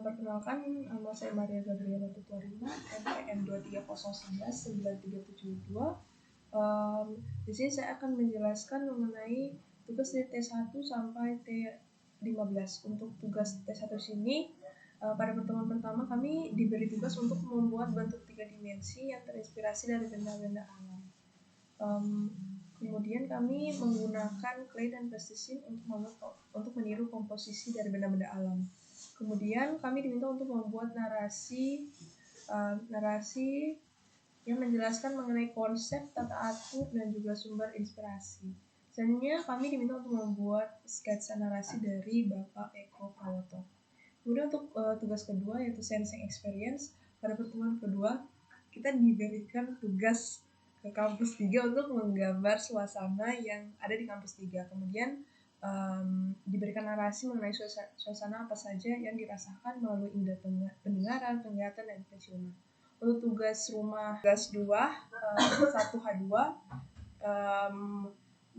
Perkenalkan, nama saya Maria Gabriela Tutuarina, NPM 230199372. Di sini saya akan menjelaskan mengenai tugas dari T1 sampai T15. Untuk tugas T1 sini, pada pertemuan pertama kami diberi tugas untuk membuat bentuk 3 dimensi yang terinspirasi dari benda-benda alam. Kemudian kami menggunakan clay dan plasticine untuk meniru komposisi dari benda-benda alam. Kemudian kami diminta untuk membuat narasi yang menjelaskan mengenai konsep, tata atur, dan juga sumber inspirasi. Selanjutnya kami diminta untuk membuat sketsa narasi dari Bapak Eko Prawoto. Kemudian untuk tugas kedua yaitu sensing experience, pada pertemuan kedua kita diberikan tugas ke kampus 3 untuk menggambar suasana yang ada di kampus 3. Kemudian diberikan narasi mengenai suasana apa saja yang dirasakan melalui indera pendengaran, penglihatan, dan pensiunan. Untuk tugas rumah tugas 2 1H2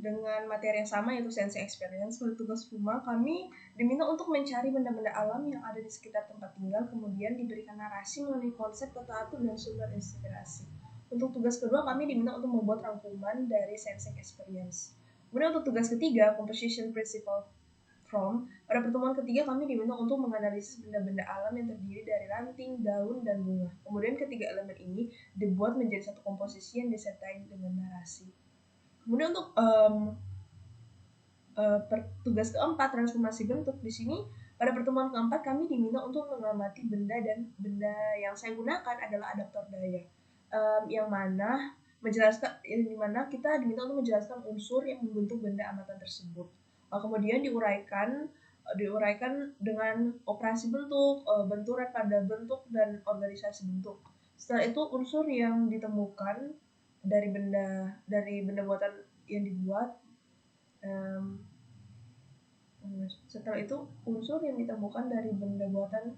dengan materi yang sama yaitu sensing experience. Pada tugas rumah kami diminta untuk mencari benda-benda alam yang ada di sekitar tempat tinggal, kemudian diberikan narasi mengenai konsep, tata atur, dan sumber inspirasi. Untuk tugas kedua kami diminta untuk membuat rangkuman dari sensing experience. Kemudian untuk tugas ketiga, composition principle from, pada pertemuan ketiga kami diminta untuk menganalisis benda-benda alam yang terdiri dari ranting, daun, dan bunga. Kemudian ketiga elemen ini dibuat menjadi satu komposisi yang disertai dengan narasi. Kemudian untuk tugas keempat, transformasi bentuk, di sini pada pertemuan keempat kami diminta untuk mengamati benda, dan benda yang saya gunakan adalah adaptor daya, yang mana kita diminta untuk menjelaskan unsur yang membentuk benda amatan tersebut. Kemudian diuraikan dengan operasi bentuk, benturan pada bentuk, dan organisasi bentuk. Setelah itu unsur yang ditemukan dari benda buatan yang dibuat. Setelah itu unsur yang ditemukan dari benda buatan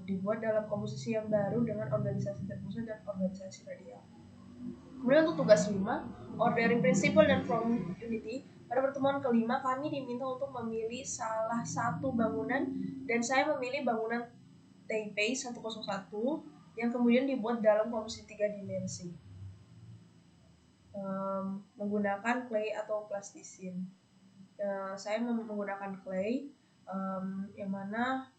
dibuat dalam komposisi yang baru dengan organisasi terpusat dan organisasi radial. Kemudian untuk tugas 5, ordering principle dan from unity, pada pertemuan kelima kami diminta untuk memilih salah satu bangunan, dan saya memilih bangunan Taipei 101 yang kemudian dibuat dalam komposisi 3 dimensi menggunakan clay atau plasticine. Saya menggunakan clay, yang mana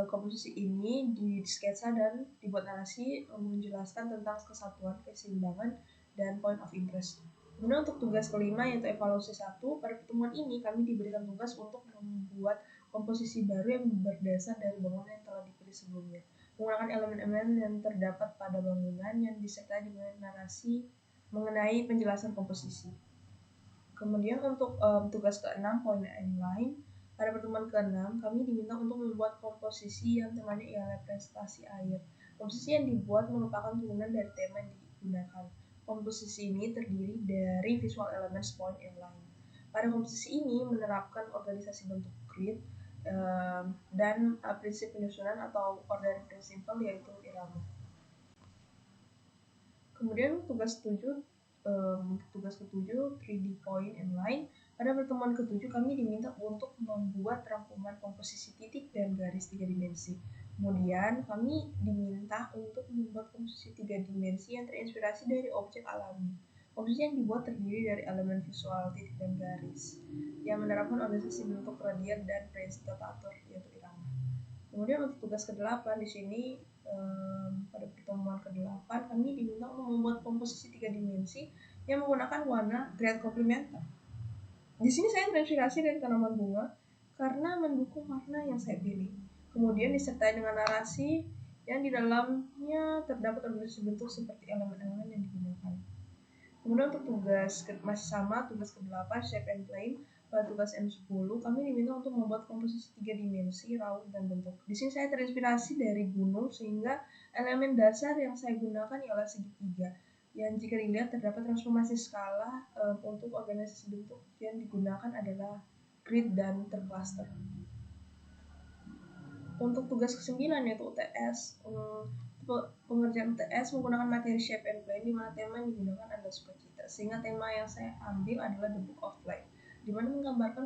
komposisi ini disketsa dan dibuat narasi menjelaskan tentang kesatuan, keseimbangan, dan point of interest. Kemudian untuk tugas kelima yaitu evaluasi 1, pada pertemuan ini kami diberikan tugas untuk membuat komposisi baru yang berdasar dari bangunan yang telah dipilih sebelumnya, menggunakan elemen-elemen yang terdapat pada bangunan yang disertai dengan narasi mengenai penjelasan komposisi. Kemudian untuk tugas ke-6, point and line, pada pertemuan ke-6 kami diminta untuk membuat komposisi yang temanya ialah prestasi air. Komposisi yang dibuat merupakan turunan dari tema yang digunakan. Komposisi ini terdiri dari visual elements, point and line. Pada komposisi ini menerapkan organisasi bentuk grid dan prinsip penyusunan atau ordering principle yaitu irama. Kemudian tugas ke-7, 3D point and line. Pada pertemuan ke-7 kami diminta untuk membuat rangkuman komposisi titik dan garis 3 dimensi. Kemudian kami diminta untuk membuat komposisi 3 dimensi yang terinspirasi dari objek alami. Komposisi yang dibuat terdiri dari elemen visual, titik, dan garis yang menerapkan organisasi bentuk radial dan prinsip tata atur yaitu irama. Kemudian untuk tugas ke-8 di sini pada pertemuan ke-8 kami diminta untuk membuat komposisi 3 dimensi yang menggunakan warna grade komplementer. Di sini saya terinspirasi dari tanaman bunga karena mendukung warna yang saya pilih. Kemudian disertai dengan narasi yang di dalamnya terdapat organisasi bentuk seperti elemen-elemen yang digunakan. Kemudian untuk tugas masih sama, tugas ke-8 shape and plane. Pada tugas M10 kami diminta untuk membuat komposisi 3 dimensi, raut, dan bentuk. Di sini saya terinspirasi dari gunung sehingga elemen dasar yang saya gunakan ialah segitiga. Yang jika dilihat terdapat transformasi skala untuk organisasi bentuk yang digunakan adalah grid dan tercluster. Untuk tugas ke-9 yaitu UTS, pengerjaan UTS menggunakan materi shape and plane di mana tema yang digunakan adalah sukacita, sehingga tema yang saya ambil adalah The Book of Life. di mana menggambarkan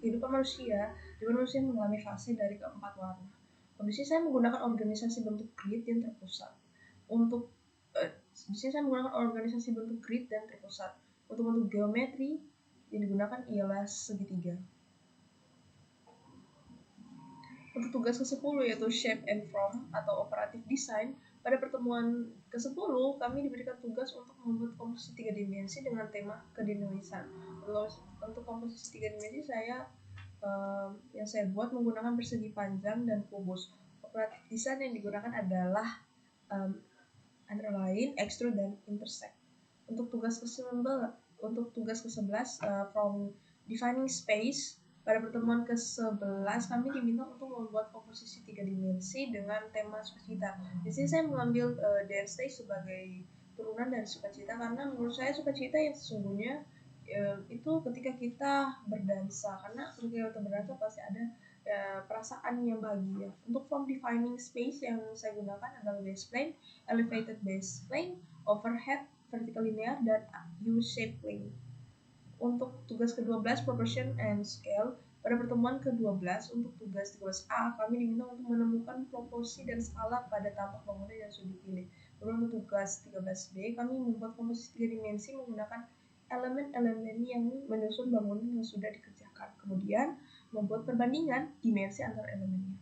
kehidupan manusia, di mana manusia mengalami fase dari keempat warna. Kondisi saya menggunakan organisasi bentuk grid yang terpusat. Untuk di sini saya menggunakan organisasi bentuk grid dan terpusat. Untuk bentuk geometri yang digunakan ialah segitiga. Untuk tugas ke-10 yaitu Shape and Form atau Operative Design, pada pertemuan ke-10 kami diberikan tugas untuk membuat komposisi 3 dimensi dengan tema kedinamisan. Untuk komposisi 3 dimensi yang saya buat menggunakan persegi panjang dan kubus. Operative Design yang digunakan adalah antara lain extrude dan intersect. Untuk tugas ke-11 from defining space, pada pertemuan ke-11 kami diminta untuk membuat komposisi 3 dimensi dengan tema sukacita. Di sini saya mengambil dance stage sebagai turunan dari sukacita karena menurut saya sukacita yang sesungguhnya itu ketika kita berdansa, karena ketika kita berdansa pasti ada perasaan yang bahagia. Untuk form defining space yang saya gunakan adalah base plane, elevated base plane, overhead, vertical linear, dan U-shaped plane. Untuk tugas ke-12 proportion and scale, pada pertemuan ke-12 untuk tugas 13A kami diminta untuk menemukan proporsi dan skala pada tapak bangunan yang sudah dipilih. Lalu untuk tugas 13B kami membuat komposisi 3 dimensi menggunakan elemen-elemen yang menyusun bangunan yang sudah dikerjakan, kemudian membuat perbandingan dimensi antar elemennya.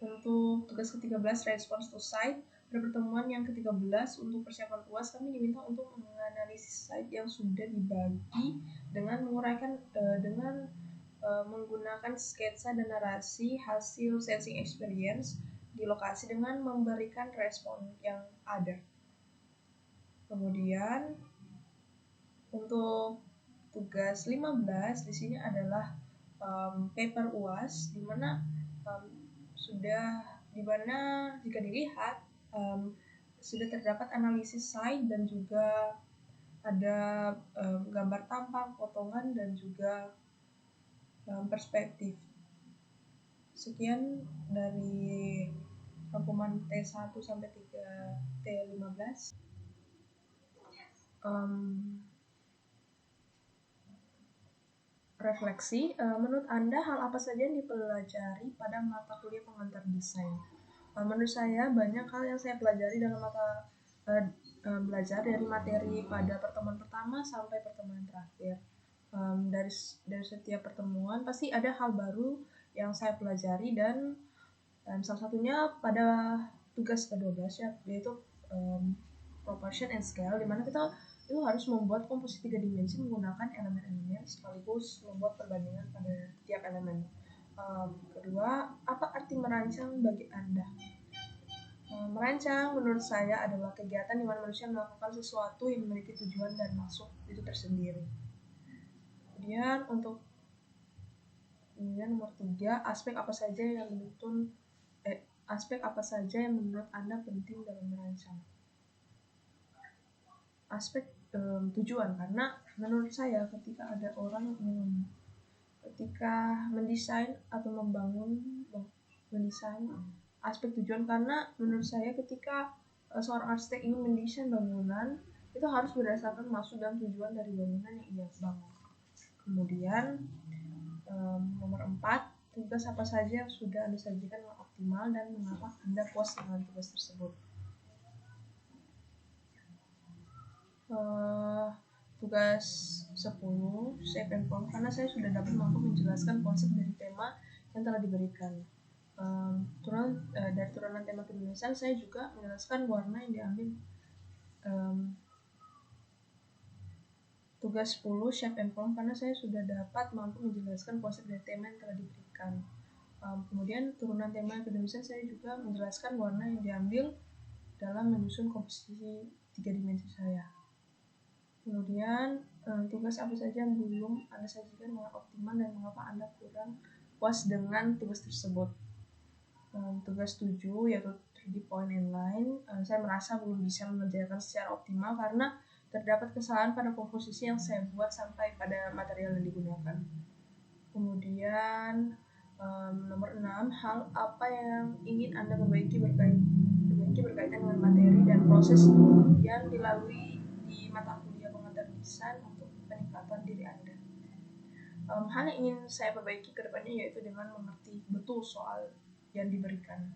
Untuk tugas ke-13 response to site, pada pertemuan yang ke-13 untuk persiapan UAS kami diminta untuk menganalisis site yang sudah dibagi dengan menggunakan sketsa dan narasi hasil sensing experience di lokasi dengan memberikan respon yang ada. Kemudian untuk tugas 15 di sini adalah paper UAS, di mana jika dilihat sudah terdapat analisis site dan juga ada gambar tampak, potongan, dan juga perspektif. Sekian dari rangkuman T1 sampai 3 T15. Refleksi, menurut Anda hal apa saja yang dipelajari pada mata kuliah pengantar desain? Menurut saya banyak hal yang saya pelajari dalam belajar dari materi pada pertemuan pertama sampai pertemuan terakhir. Dari setiap pertemuan pasti ada hal baru yang saya pelajari, dan salah satunya pada tugas ke-12 yaitu proportion and scale, di mana kita itu harus membuat komposisi 3 dimensi menggunakan elemen-elemen sekaligus membuat perbandingan pada tiap elemen. Kedua, apa arti merancang bagi Anda? Merancang menurut saya adalah kegiatan di mana manusia melakukan sesuatu yang memiliki tujuan dan maksud itu tersendiri. Kemudian nomor 3, aspek apa saja yang menurut Anda penting dalam merancang? Aspek tujuan, karena menurut saya ketika ada orang ketika mendesain atau mendesain aspek tujuan, karena menurut saya ketika seorang arsitek ingin mendesain bangunan itu harus berdasarkan maksud dan tujuan dari bangunan yang ia bangun. Kemudian nomor 4, tugas apa saja yang sudah Anda sajikan dengan optimal dan mengapa Anda puas dengan tugas tersebut? Tugas 10 shape and form, karena saya sudah dapat mampu menjelaskan konsep dari tema yang telah diberikan. Dari turunan tema kedinasan saya juga menjelaskan warna yang diambil. Tugas 10 shape and form, karena saya sudah dapat mampu menjelaskan konsep dari tema yang telah diberikan. Kemudian turunan tema kedinasan saya juga menjelaskan warna yang diambil dalam menyusun komposisi 3 dimensi saya. Kemudian tugas apa saja yang belum Anda sajikan dengan optimal dan mengapa Anda kurang puas dengan tugas tersebut? Tugas 7 yaitu 3D point and line, saya merasa belum bisa mengerjakan secara optimal karena terdapat kesalahan pada komposisi yang saya buat sampai pada material yang digunakan. Kemudian nomor 6, hal apa yang ingin Anda perbaiki berkaitan dengan materi dan proses yang dilalui di mata kuliah pengantar desain. tulisan untuk peningkatan diri Anda. Hal yang ingin saya perbaiki ke depannya yaitu dengan mengerti betul soal yang diberikan.